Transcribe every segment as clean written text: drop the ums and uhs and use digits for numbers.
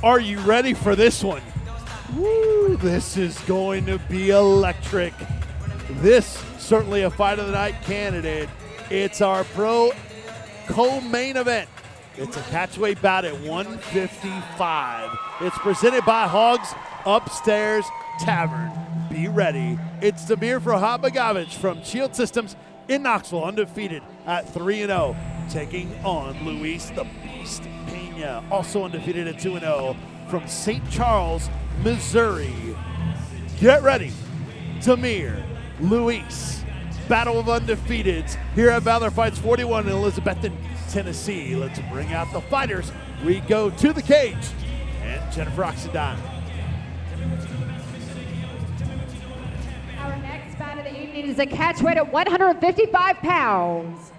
Are you ready for this one? Woo, this is going to be electric. This certainly a fight of the night candidate. It's our pro co-main event. It's a catchweight bout at 155. It's presented by Hogs Upstairs Tavern. Be ready. It's Damir Ferhatbegovic from Shield Systems in Knoxville, undefeated at 3-0, taking on Luis the Beast Pena, also undefeated at 2-0 from St. Charles, Missouri. Get ready. Damir, Luis, battle of undefeateds here at Valor Fights 41 in Elizabethton, Tennessee. Let's bring out the fighters. We go to the cage and Jennifer Oxendine. Our next bout of the evening is a catchweight at 155 pounds.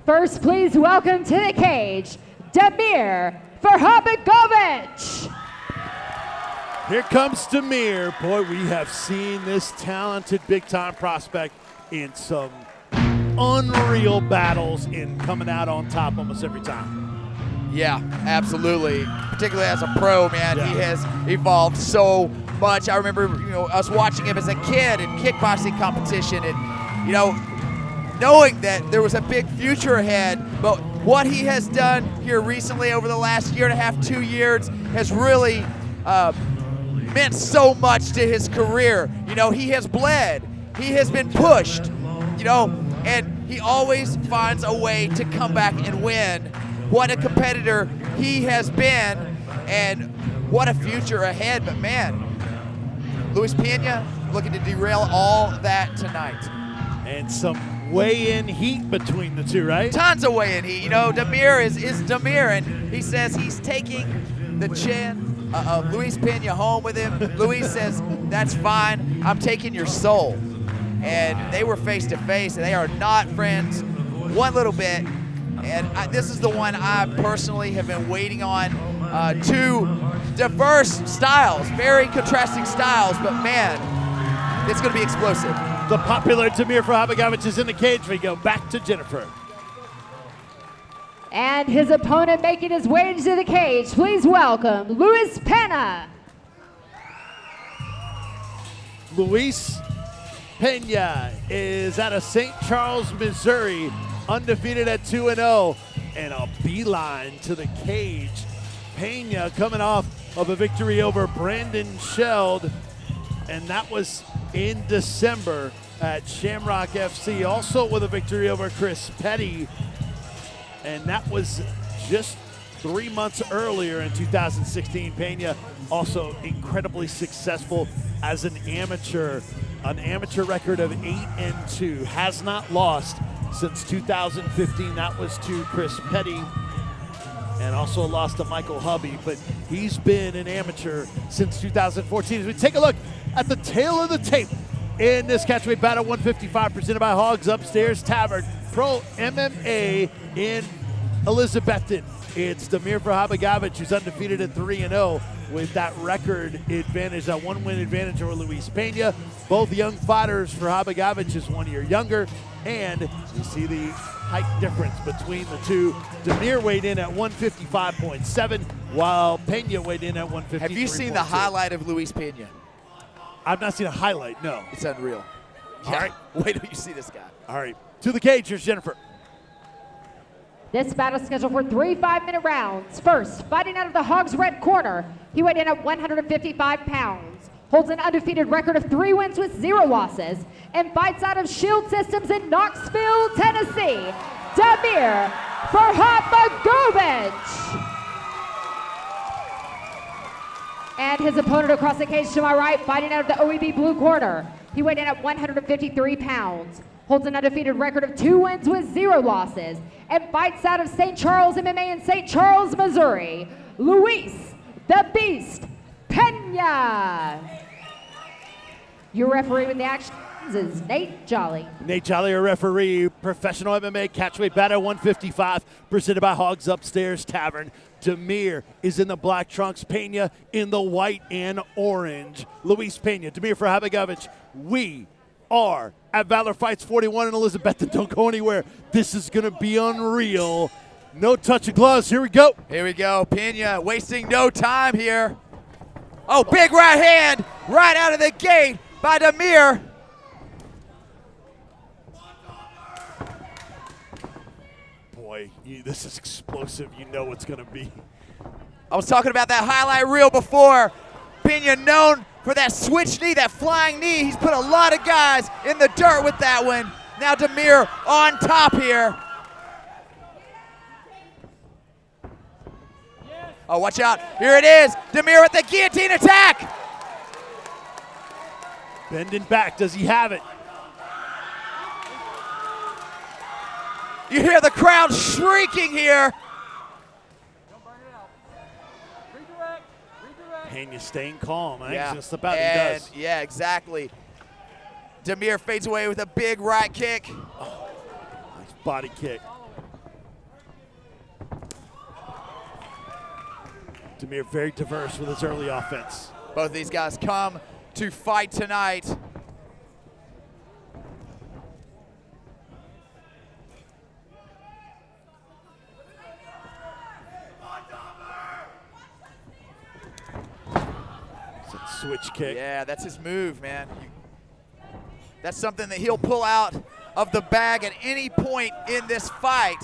First, please welcome to the cage, Damir Ferhatbegovic. Here comes Damir. Boy, we have seen this talented big-time prospect in some unreal battles in coming out on top almost every time. Yeah, absolutely. Particularly as a pro, man, Yeah. he has evolved so much. I remember, us watching him as a kid in kickboxing competition, and knowing that there was a big future ahead. But what he has done here recently over the last year and a half, 2 years, has really meant so much to his career. He has bled. He has been pushed. And he always finds a way to come back and win. What a competitor he has been, and what a future ahead. But man, Luis Pena looking to derail all that tonight. And some weigh-in heat between the two, right? Tons of weigh-in heat. Damir is Damir, and he says he's taking the chin of Luis Pena home with him. Luis says, that's fine, I'm taking your soul. And they were face to face, and they are not friends one little bit. And this is the one I personally have been waiting on. Two diverse styles, very contrasting styles, but man, it's going to be explosive. The popular Damir Ferhatbegovic is in the cage. We go back to Jennifer. And his opponent making his way into the cage, please welcome Luis Pena. Luis Pena is out of St. Charles, Missouri, undefeated at 2-0, and a beeline to the cage. Pena coming off of a victory over Brandon Sheld, and that was in December at Shamrock FC, also with a victory over Chris Petty, and that was just 3 months earlier in 2016. Pena also incredibly successful as an amateur record of 8-2, has not lost since 2015. That was to Chris Petty, and also lost to Michael Hubby, but he's been an amateur since 2014. As we take a look at the tail of the tape in this catchweight battle 155, presented by Hogs Upstairs Tavern, Pro MMA in Elizabethton. It's Damir Ferhatbegovic, who's undefeated at 3-0 with that record advantage, that 1-win advantage over Luis Pena. Both young fighters. Ferhatbegovic is 1 year younger, and you see the height difference between the two. Damir weighed in at 155.7, while Pena weighed in at 153.2. Have you seen the highlight of Luis Pena? I've not seen a highlight, no. It's unreal. All right. Wait till you see this guy. All right, to the cage, here's Jennifer. This battle is scheduled for 3 5-minute rounds. First, fighting out of the Hogs red corner, he weighed in at 155 pounds, holds an undefeated record of 3 wins with 0 losses, and fights out of Shield Systems in Knoxville, Tennessee, Damir Ferhatbegovic. And his opponent across the cage to my right, fighting out of the OEB blue corner, he weighed in at 153 pounds, holds an undefeated record of 2 wins with 0 losses, and fights out of St. Charles MMA in St. Charles, Missouri, Luis the Beast Pena. Your referee with the action is Nate Jolly. Nate Jolly, a referee, professional MMA catchweight battle 155, presented by Hogs Upstairs Tavern. Damir is in the black trunks, Pena in the white and orange. Luis Pena, Damir Ferhatbegovic, we are at Valor Fights 41 in Elizabethton. Don't go anywhere. This is going to be unreal. No touch of gloves. Here we go. Here we go. Pena wasting no time here. Oh, big right hand right out of the gate by Damir. Boy, this is explosive. You know what's going to be. I was talking about that highlight reel before. Pena known for that switch knee, that flying knee. He's put a lot of guys in the dirt with that one. Now Damir on top here. Oh, watch out. Here it is. Damir with the guillotine attack. Bending back. Does he have it? You hear the crowd shrieking here. Pena staying calm. I think Yeah. he's going to slip out. He does. Yeah, exactly. Damir fades away with a big right kick. Oh, nice body kick. Damir very diverse with his early offense. Both these guys come to fight tonight. Switch kick. Yeah, that's his move, man. That's something that he'll pull out of the bag at any point in this fight.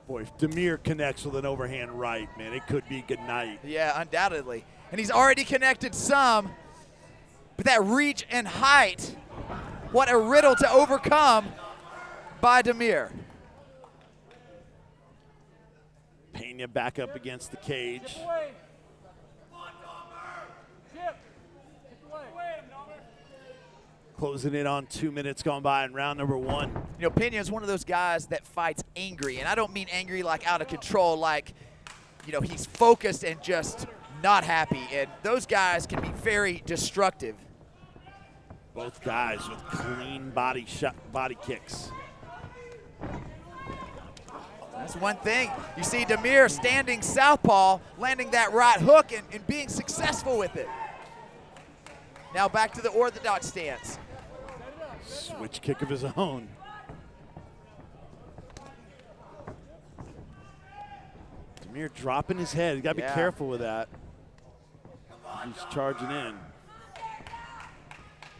Boy, if Damir connects with an overhand right, man, it could be good night. Yeah, undoubtedly. And he's already connected some, but that reach and height, what a riddle to overcome by Damir. Pena back up against the cage. Closing in on 2 minutes gone by in round number 1. You know, Pena is one of those guys that fights angry, and I don't mean angry like out of control, like, you know, he's focused and just not happy, and those guys can be very destructive. Both guys with clean body kicks. That's one thing. You see Damir standing southpaw, landing that right hook and being successful with it. Now back to the orthodox stance. Switch kick of his own. Damir dropping his head. You got to be careful with that. He's charging in.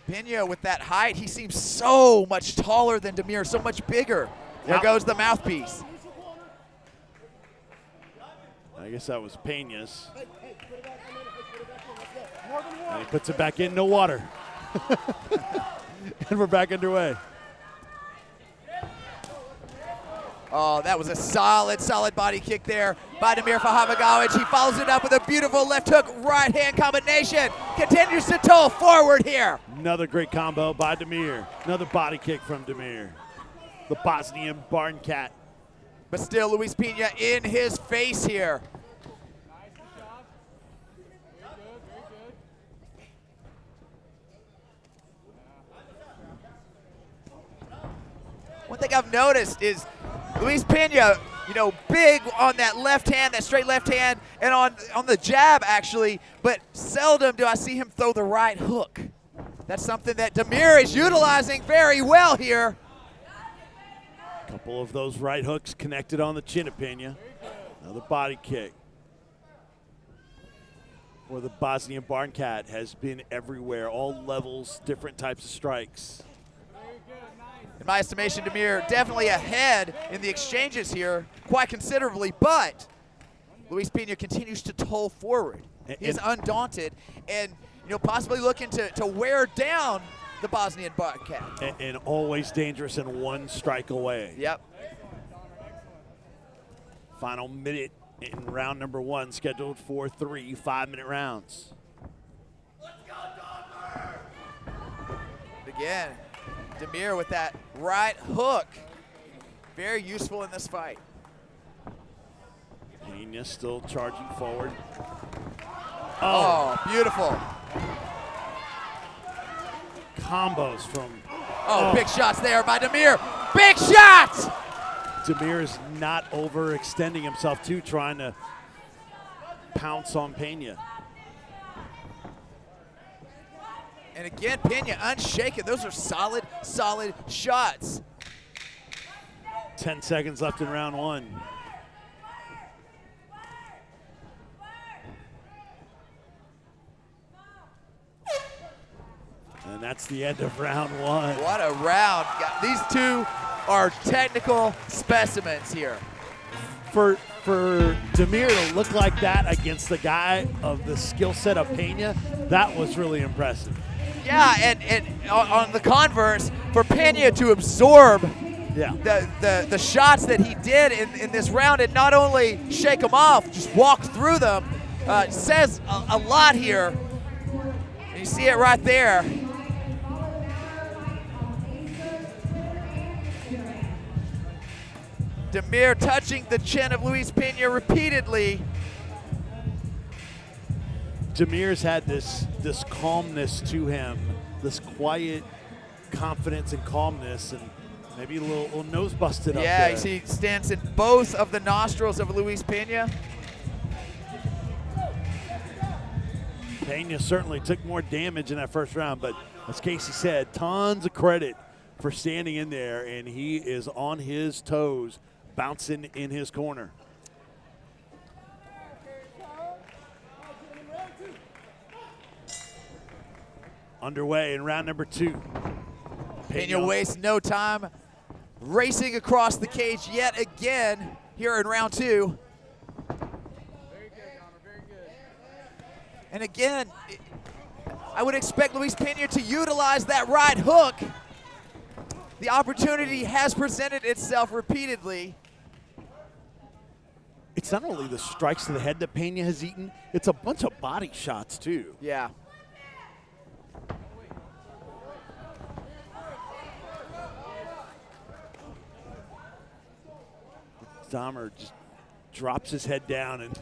Pena with that height, he seems so much taller than Damir, so much bigger. There goes the mouthpiece. I guess that was Pena's. And he puts it back in, no water. And we're back underway. Oh, that was a solid body kick there by Damir Ferhatbegovic. He follows it up with a beautiful left hook, right hand combination. Continues to toll forward here. Another great combo by Damir. Another body kick from Damir. The Bosnian barn cat. But still, Luis Pena in his face here. One thing I've noticed is Luis Pena, you know, big on that left hand, that straight left hand, and on the jab, actually, but seldom do I see him throw the right hook. That's something that Damir is utilizing very well here. A couple of those right hooks connected on the chin of Pena. Another body kick. Or the Bosnian barn cat has been everywhere, all levels, different types of strikes. In my estimation, Damir definitely ahead in the exchanges here, quite considerably, but Luis Pena continues to toll forward. He is undaunted and, you know, possibly looking to wear down the Bosnian barn cat. And always dangerous and one strike away. Yep. Final minute in round number 1, scheduled for 3 5-minute rounds. Let's go, Damir! Again, Damir with that right hook. Very useful in this fight. Pena still charging forward. Oh, beautiful. Combos from... big shots there by Damir. Big shots! Damir is not overextending himself too, trying to pounce on Pena. And again, Pena unshaken. Those are solid shots. 10 seconds left in round one. And that's the end of round one. What a round. These two are technical specimens here. For Damir to look like that against the guy of the skill set of Pena, that was really impressive. Yeah, and on the converse, for Pena to absorb the shots that he did in this round and not only shake them off, just walk through them, says a lot here. And you see it right there. Damir touching the chin of Luis Pena repeatedly. Damir's had this calmness to him, this quiet confidence and calmness, and maybe a little nose busted up there. Yeah, he stands in both of the nostrils of Luis Pena. Pena certainly took more damage in that first round, but as Casey said, tons of credit for standing in there, and he is on his toes, bouncing in his corner. Underway in round number two. Pena wastes no time racing across the cage yet again here in round two. Very good, Damir, very good. And again, I would expect Luis Pena to utilize that right hook. The opportunity has presented itself repeatedly. It's not only the strikes to the head that Pena has eaten, it's a bunch of body shots too. Yeah. Damir just drops his head down and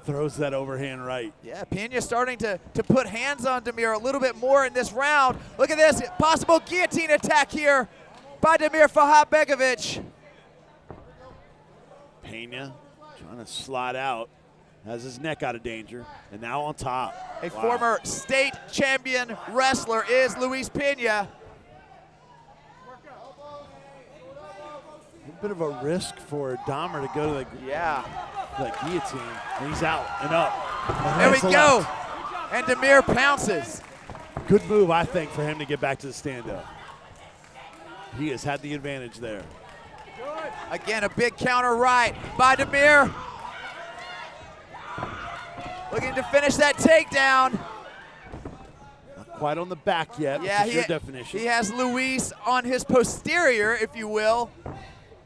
throws that overhand right. Yeah, Pena starting to put hands on Damir a little bit more in this round. Look at this, possible guillotine attack here by Damir Ferhatbegovic. Pena trying to slide out, has his neck out of danger, and now on top. A former state champion wrestler is Luis Pena. A bit of a risk for Damir to go to the guillotine, and he's out and up. And there we go. Left. And Damir pounces. Good move, I think, for him to get back to the stand-up. He has had the advantage there. Again, a big counter right by Damir. Looking to finish that takedown. Not quite on the back yet, yeah, which is your definition. He has Luis on his posterior, if you will.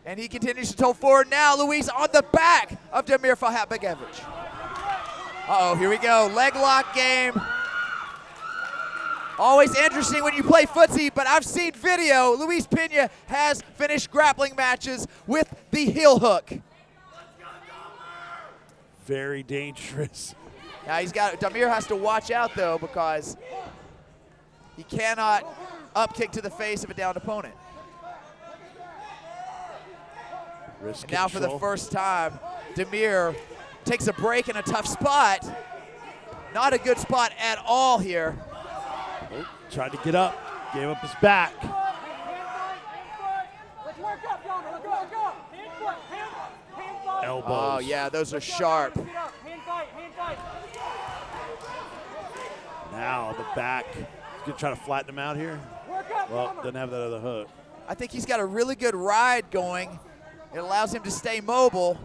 And he continues to toe forward now. Luis on the back of Damir Ferhatbegovic. Uh-oh, here we go. Leg lock game. Always interesting when you play footsie, but I've seen video. Luis Pena has finished grappling matches with the heel hook. Very dangerous. Now Damir has to watch out though, because he cannot upkick to the face of a downed opponent. Risk Now for the first time, Damir takes a break in a tough spot. Not a good spot at all here. Oh, tried to get up, gave up his back. Let's work up, Damir. Let's work up. Hand foot, hand fight. Elbows. Oh yeah, those are sharp. Hand fight, hand fight. Now the back. He's gonna try to flatten him out here. Work up, Well, Damir. doesn't have that other hook. I think he's got a really good ride going. It allows him to stay mobile.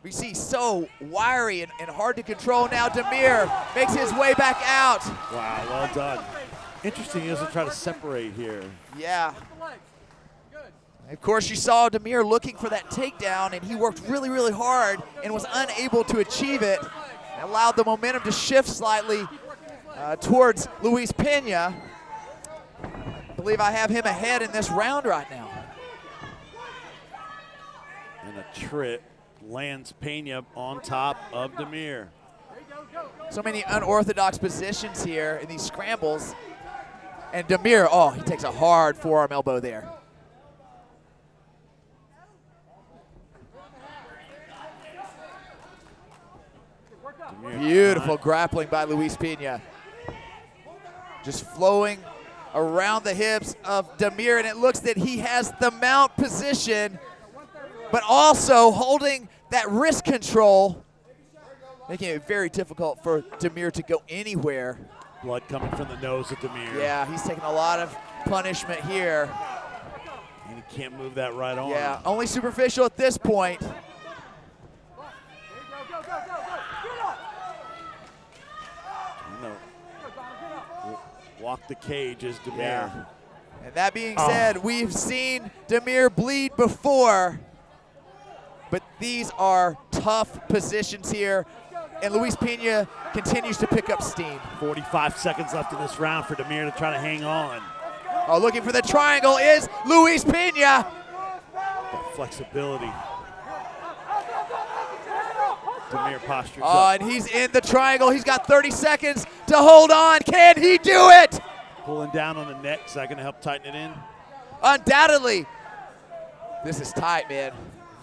We see so wiry and hard to control now. Damir makes his way back out. Wow, well done. Interesting, he doesn't try to separate here. Yeah. Of course, you saw Damir looking for that takedown, and he worked really, really hard and was unable to achieve it. And allowed the momentum to shift slightly towards Luis Pena. I believe I have him ahead in this round right now. And a trip lands Pena on top of Damir. So many unorthodox positions here in these scrambles. And Damir, oh, he takes a hard forearm elbow there. Damir Beautiful grappling by Luis Pena. Just flowing around the hips of Damir, and it looks that he has the mount position, but also holding that wrist control, making it very difficult for Damir to go anywhere. Blood coming from the nose of Damir. Yeah, he's taking a lot of punishment here. And he can't move that right arm. Yeah, only superficial at this point. Walk the cage is Damir. Yeah. And that being said, we've seen Damir bleed before, but these are tough positions here, and Luis Pena continues to pick up steam. 45 seconds left in this round for Damir to try to hang on. Oh, looking for the triangle is Luis Pena. That flexibility. Damir postures Oh, up. and he's in the triangle. He's got 30 seconds to hold on. Can he do it? Pulling down on the neck. Is that going to help tighten it in? Undoubtedly. This is tight, man.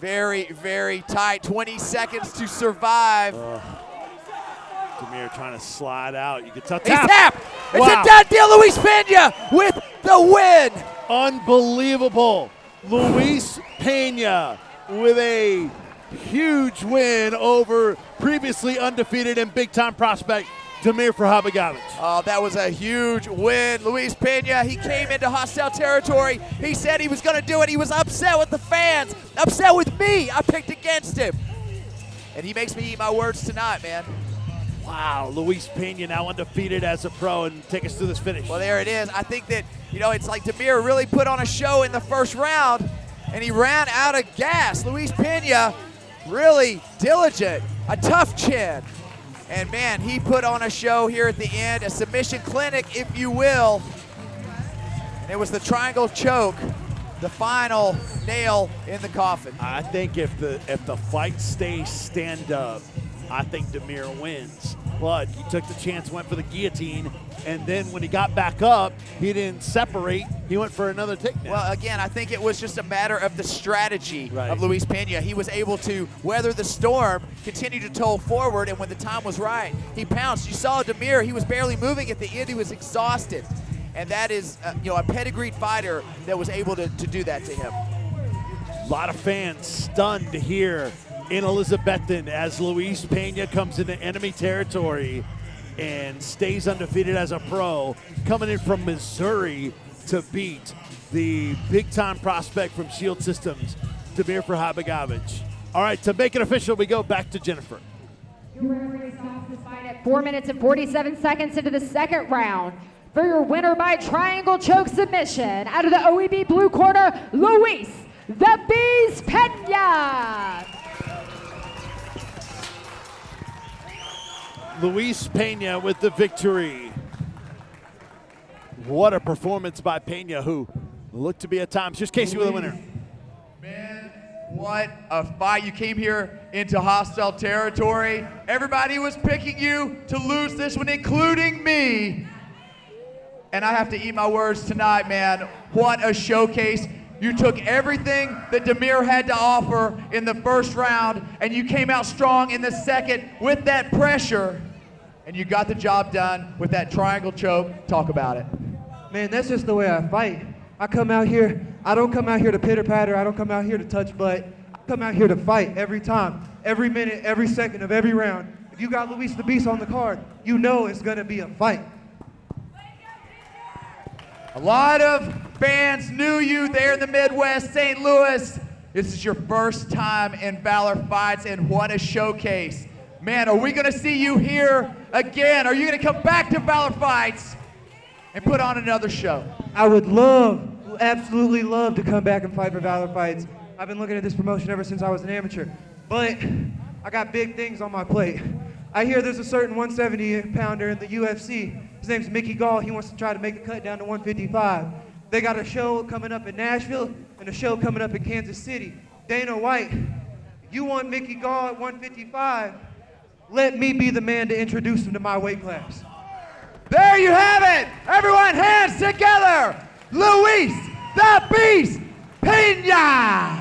Very, very tight. 20 seconds to survive. Damir trying to slide out. You can tell. He's tapped. It's Wow. a done deal. Luis Pena with the win. Unbelievable. Luis Pena with a huge win over previously undefeated and big-time prospect Damir Ferhatbegovic. Oh, that was a huge win. Luis Pena, he came into hostile territory. He said he was going to do it. He was upset with the fans, upset with me. I picked against him. And he makes me eat my words tonight, man. Wow, Luis Pena now undefeated as a pro, and take us through this finish. Well, there it is. I think that, it's like Damir really put on a show in the first round, and he ran out of gas. Luis Pena, really diligent, a tough chin. And man, he put on a show here at the end, a submission clinic, if you will. And it was the triangle choke, the final nail in the coffin. I think if the fight stays stand up, I think Damir wins. But he took the chance, went for the guillotine, and then when he got back up, he didn't separate. He went for another takedown. Well, again, I think it was just a matter of the strategy of Luis Pena. He was able to weather the storm, continue to toll forward, and when the time was right, he pounced. You saw Damir, he was barely moving at the end. He was exhausted. And that is, a pedigreed fighter that was able to do that to him. A lot of fans stunned to hear in Elizabethton as Luis Pena comes into enemy territory and stays undefeated as a pro, coming in from Missouri to beat the big-time prospect from Shield Systems, Damir Ferhatbegovic. All right, to make it official, we go back to Jennifer. Your referee stops this fight at 4 minutes and 47 seconds into the second round. For your winner by triangle choke submission, out of the OEB blue corner, Luis "The Beast" Pena. Luis Pena with the victory. What a performance by Pena, who looked to be at times. Here's Casey with a winner. Man, what a fight. You came here into hostile territory. Everybody was picking you to lose this one, including me. And I have to eat my words tonight, man. What a showcase. You took everything that Damir had to offer in the first round, and you came out strong in the second with that pressure. And you got the job done with that triangle choke. Talk about it. Man, that's just the way I fight. I come out here, I don't come out here to pitter patter, I don't come out here to touch butt. I come out here to fight every time, every minute, every second of every round. If you got Luis the Beast on the card, you know it's gonna be a fight. A lot of fans knew you there in the Midwest, St. Louis. This is your first time in Valor fights, and what a showcase. Man, are we gonna see you here again? Are you gonna come back to Valor fights and put on another show? I would absolutely love to come back and fight for Valor fights. I've been looking at this promotion ever since I was an amateur, but I got big things on my plate. I hear there's a certain 170-pounder in the UFC. His name's Mickey Gall. He wants to try to make the cut down to 155. They got a show coming up in Nashville and a show coming up in Kansas City. Dana White, you want Mickey Gall at 155? Let me be the man to introduce him to my weight class. There you have it! Everyone, hands together! Luis the Beast Pena!